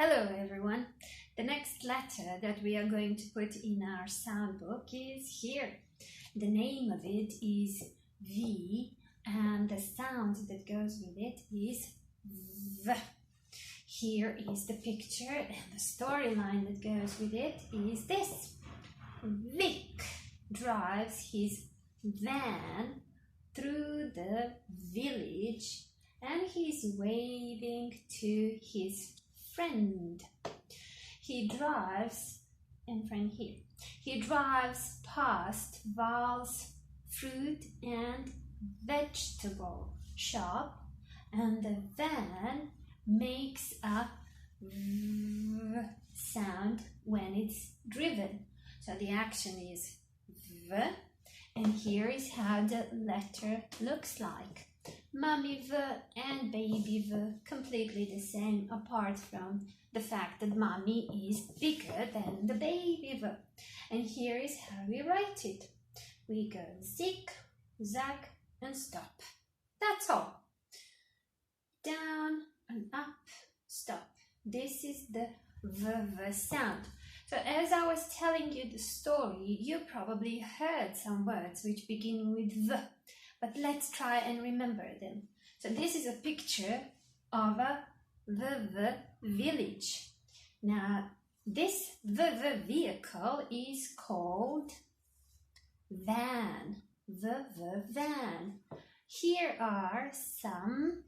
Hello everyone. The next letter that we are going to put in our sound book is here. The name of it is V and the sound that goes with it is V. Here is the picture and the storyline that goes with it is this. Vic drives his van through the village and he's waving to his friend. He drives past Val's fruit and vegetable shop and the van makes a V sound when it's driven. So the action is V, and here is how the letter looks like. Mummy V and baby V, completely the same apart from the fact that Mummy is bigger than the baby V. And here is how we write it. We go zig, zag and stop. That's all. Down and up, stop. This is the V sound. So as I was telling you the story, you probably heard some words which begin with V. But let's try and remember them. So this is a picture of a V village. Now this V vehicle is called van. V van. Here are some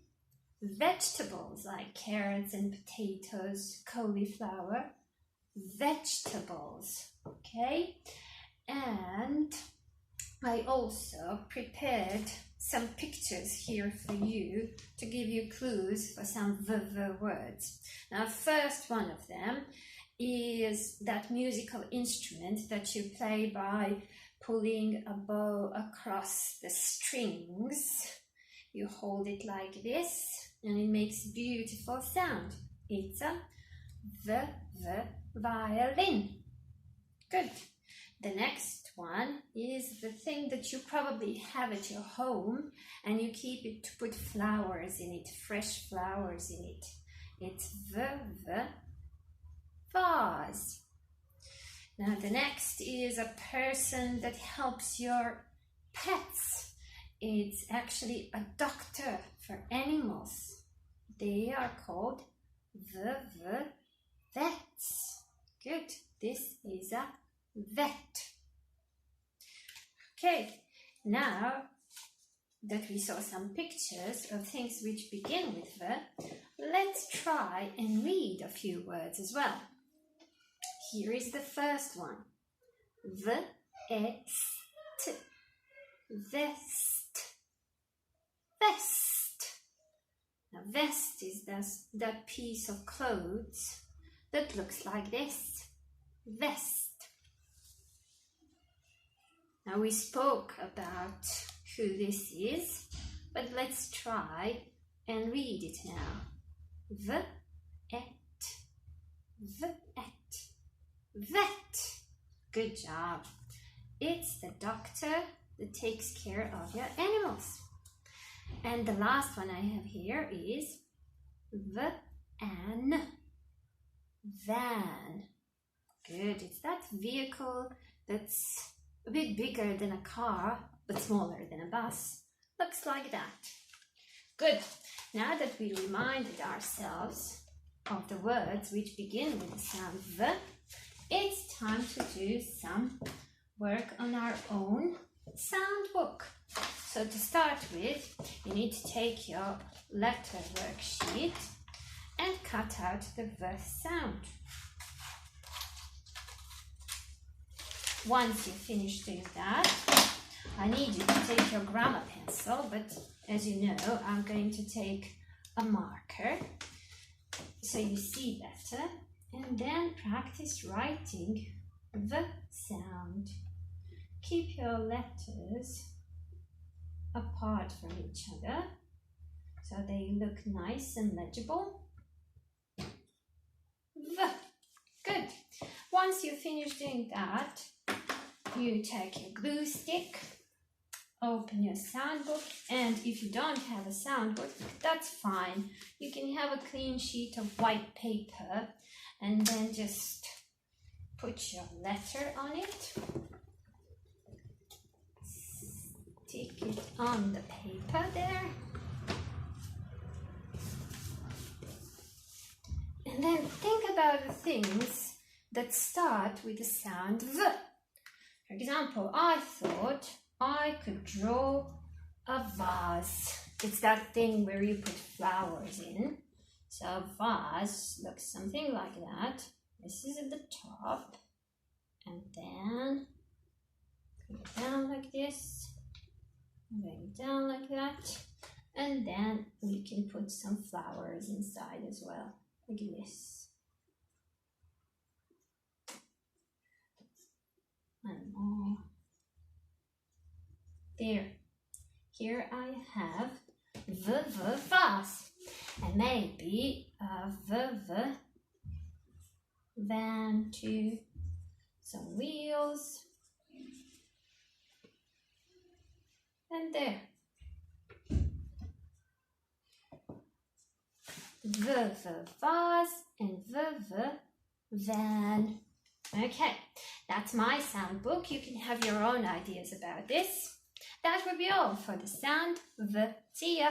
vegetables like carrots and potatoes, cauliflower. Vegetables, okay? And I also prepared some pictures here for you to give you clues for some V words. Now, first one of them is that musical instrument that you play by pulling a bow across the strings. You hold it like this and it makes beautiful sound. It's a V violin. Good. The next one is the thing that you probably have at your home and you keep it to put flowers in it, fresh flowers in it. It's V vase. Now the next is a person that helps your pets. It's actually a doctor for animals. They are called V vets. Good. This is a vet. Okay, now that we saw some pictures of things which begin with V, let's try and read a few words as well. Here is the first one. Vest. Vest. Vest. Now vest is that piece of clothes that looks like this. Vest. Now we spoke about who this is, but let's try and read it now. Vet. Vet. Good job. It's the doctor that takes care of your animals. And the last one I have here is van. Van. Good. It's that vehicle that's a bit bigger than a car, but smaller than a bus. Looks like that. Good. Now that we reminded ourselves of the words which begin with the sound V, it's time to do some work on our own sound book. So to start with, you need to take your letter worksheet and cut out the V sound. Once you finish doing that, I need you to take your grammar pencil, but as you know, I'm going to take a marker so you see better, and then practice writing the sound. Keep your letters apart from each other so they look nice and legible. V. Good. Once you finish doing that, you take your glue stick open your sound book, and if you don't have a sound book, that's fine. You can have a clean sheet of white paper and then just put your letter on it, stick it on the paper there, and then think about the things that start with the sound V. For example, I thought I could draw a vase. It's that thing where you put flowers in. So a vase looks something like that. This is at the top, and then go down like this, going down like that, and then we can put some flowers inside as well, like this. And more. There. Here I have the vase, and maybe a the van too. Some wheels, and there. The vase and the van. Okay, that's my sound book. You can have your own ideas about this. That will be all for the sound V. See ya!